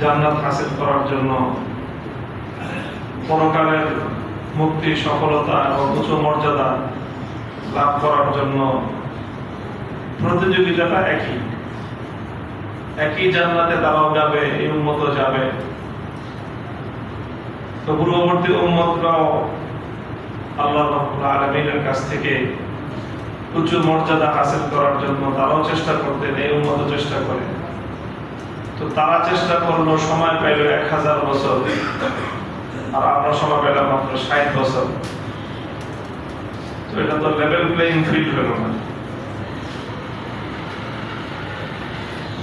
জান্নাত হাসিল করার জন্য, পরকালের মুক্তি, সফলতা এবং উচ্চ মর্যাদা লাভ করার জন্য প্রতিযোগিতাটা একই জান্নাতে তারাও যাবে, এই উম্মত যাবে। তো পূর্ববর্তী উম্মতরাও আল্লাহ রাব্বুল আলামিনের কাছ থেকে উচ্চ মর্যাদা হাসিল করার জন্য তারাও চেষ্টা করতেন, এই উম্মত চেষ্টা করে। তো তারা চেষ্টা করলো, সময় পাইল 1000 বছর, আর আমরা সময় পেলাম মাত্র 60 বছর। তো এটা তো লেভেল প্লেইং ফিল্ড হলো না,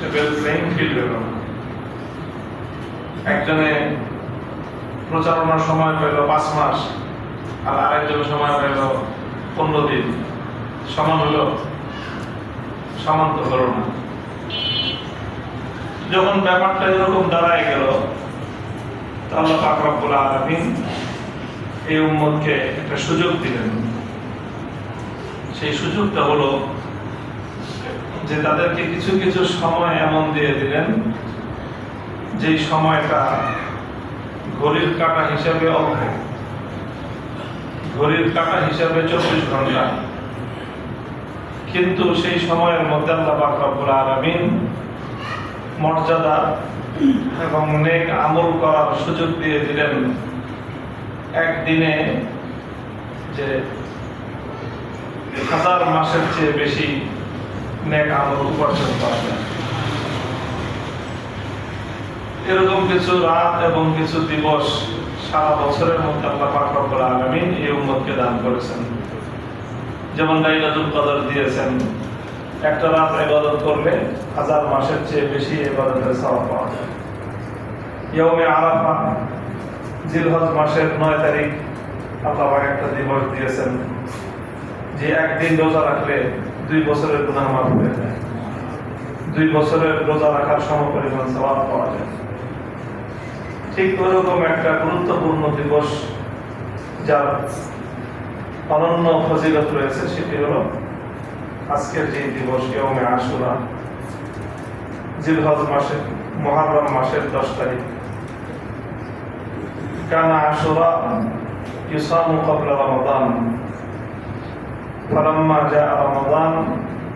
লেভেল প্লেইং ফিল্ড হলো না। একজনে প্রচারণার সময় পেল 5 মাস, আর আরেকজনের সময় পেল 15 দিন। সমান হলো? সমান তো হলো না। যখন ব্যাপারটা এরকম দাঁড়ায় গেল, আল্লাহ পাক রব্বুল আলামিন এই উম্মতকে একটা সুযোগ দিলেন। সেই সুযোগটা হলো যে তাদেরকে কিছু কিছু সময় এমন দিয়ে দিলেন যেই সময়টা ঘড়ির কাঁটা হিসাবে অল্প, ঘড়ির কাঁটা হিসাবে 24 ঘন্টা, কিন্তু সেই সময়ের মধ্যে আল্লাহ পাক রব্বুল আলামিন মর্যাদা এবং নেক আমল করার সুযোগ দিয়ে দিলেন। একদিনে যে 1000 মাসের চেয়ে বেশি নেক আমল উপার্জন করা যায়, এরকম কিছু রাত এবং কিছু দিবস সারা বছরের মধ্যে আল্লাহ পাক রব্বুল আলামিন এই উম্মতকে দান করেছেন। যেমন লাইলাতুল কদর দিয়েছেন, একটা রাত ইবাদত করলে 1000 মাসের চেয়ে বেশি ইবাদতের সওয়াব পাওয়া যায়। ইয়াউমে আরাফা, জিলহজ মাসের 9 তারিখ আল্লাহ পাক একটা দিবস দিয়েছেন, যে একদিন রোজা রাখলে 2 বছরের গুনাহ মাফ হয়ে যায়, 2 বছরের রোজা রাখার সমপরিমাণ সওয়াব পাওয়া যায়। ঠিক ওরকম একটা গুরুত্বপূর্ণ দিবস যার অনন্য ফজিলত রয়েছে, সেটি হলো আজকের যে দিবস ইয়াউমে আশুরা, জিলহজ মাসের মুহররম মাসের 10 তারিখ। কানা আশুরা ইউসামু ক্বাবলা রমাদান ফালাম্মা জাআ রমাদান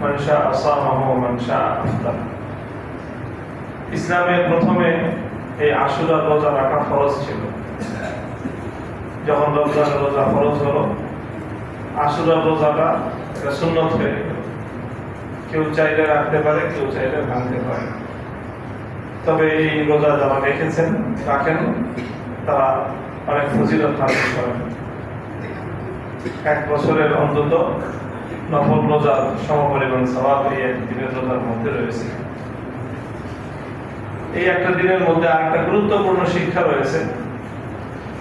মান শাআ সামাহু ওয়া মান শাআ আফতার। ইসলামে প্রথমে এই আশুরা রোজা রাখা ফরজ ছিল। যখন রমজানের রোজা ফরজ হলো, আশুরা রোজাটা এটা সুন্নত হয়ে গেল। কেউ চাইলে রাখতে পারে, কেউ চাইলে ভাঙতে পারে। তবে এই রোজা যারা রাখেন তারা অনেক ফজিলত হাসিল করেন। 1 বছরের অন্তত নফল রোজার সমপরিমাণ সওয়াব এই একদিনের রোজার মধ্যে রয়েছে। এই একটা দিনের মধ্যে আরেকটা গুরুত্বপূর্ণ শিক্ষা রয়েছে।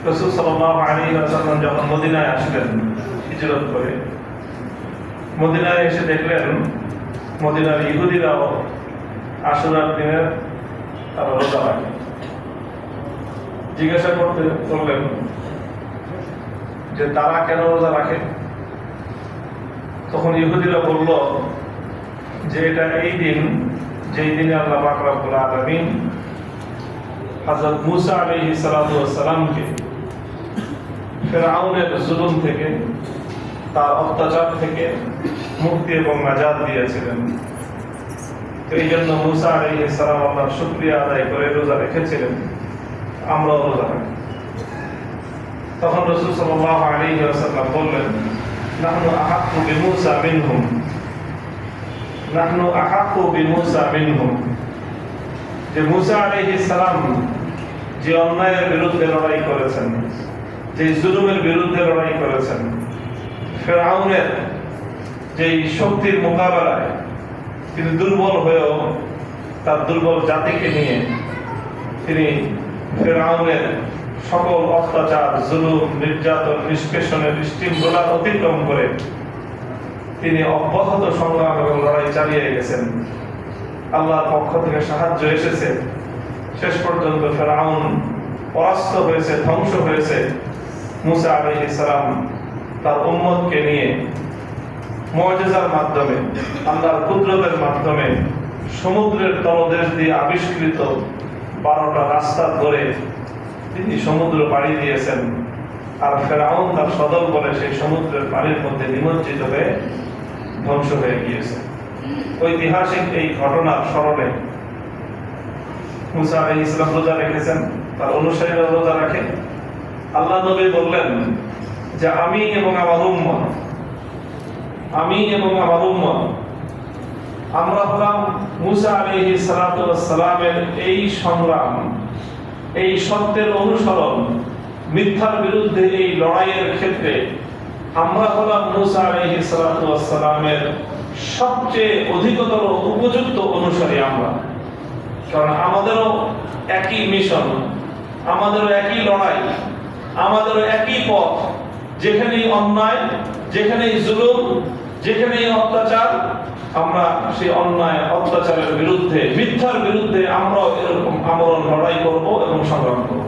রাসূল সাল্লাল্লাহু আলাইহি ওয়াসাল্লাম যখন মদিনায় আসলেন হিজরত করে, মদিনায় এসে দেখলেন মদিনার ইহুদিরাও আশুরার দিনের তারা রোজা রাখে। জিজ্ঞাসা করলেন যে তারা কেন রোজা রাখে? তখন ইহুদিরা বলল যে এটা এই দিন যেই দিনে আল্লাহ পাক রব্বুল আলামিন হযরত মুসা আলাইহিস সালাতু ওয়াস সালামকে ফিরআউনের জুলুম থেকে, তার অত্যাচার থেকে মুক্তি এবং নাজাত দিয়েছিলেন। তো এই জন্য মুসা আলাইহিস সালাম আল্লাহর শুকরিয়া আদায় করে রোজা রেখেছিলেন। আমরাও রোজা রাখি। তখন রাসূল সাল্লাল্লাহু আলাইহি ওয়াসাল্লাম বললেন, নাহনু আহাক্কু বিমুসা মিনহুম, নাহনু আহাক্কু বিমুসা মিনহুম। যে মুসা আলাইহিস সালাম যে অন্যায়ের বিরুদ্ধে লড়াই করেছেন, যে জুলুমের বিরুদ্ধে লড়াই করেছেন, ফিরআউনের যে শক্তির মোকাবেলায় তিনি দুর্বল হয়েও তার দুর্বল জাতিকে নিয়ে তিনি ফিরআউনের সকল অত্যাচার, জুলুম, নির্যাতন, নিষ্পেষণের স্টিমরোলার অতিক্রম করে তিনি অব্যাহত সংগ্রাম এবং লড়াই চালিয়ে গেছেন। আল্লাহর পক্ষ থেকে সাহায্য এসেছে। শেষ পর্যন্ত ফিরআউন পরাস্ত হয়েছে, ধ্বংস হয়েছে। মুসা আলাইহিস সালাম তার উম্মতকে নিয়ে মুআজিজার মাধ্যমে, আল্লাহর কুদরতের মাধ্যমে সমুদ্রের তলদেশ দিয়ে আবিষ্কৃত 12টা রাস্তা ধরে তিনি সমুদ্র পাড়ি দিয়েছেন, আর ফেরাউন তার সদল বলে সেই সমুদ্রের পানির মধ্যে নিমজ্জিত হয়ে ধ্বংস হয়ে গিয়েছে। ঐতিহাসিক এই ঘটনার স্মরণে মুসা আলাইহিস সালাম রোজা রেখেছেন, তার অনুসারীরা রোজা রাখে। আল্লাহ নবী বললেন যে আমি এবং আমার উম্মত আমরা হলাম মুসা আলাইহিস সালামের এই সংগ্রাম, এই সত্যের অনুসরণ, মিথ্যার বিরুদ্ধে এই লড়াইয়ের ক্ষেত্রে আমরা হলাম মুসা আলাইহিস সালামের সবচেয়ে অধিকতর উপযুক্ত অনুসারী আমরা। কারণ আমাদেরও একই মিশন, আমাদেরও একই লড়াই, আমাদেরও একই পথ। যেখানেই অন্যায়, যেখানেই জুলুম, যেখানেই অত্যাচার, আমরা সেই অন্যায় অত্যাচারের বিরুদ্ধে, মিথ্যার বিরুদ্ধে আমরাও এরকম আমরণ লড়াই করব এবং সংগ্রাম করব।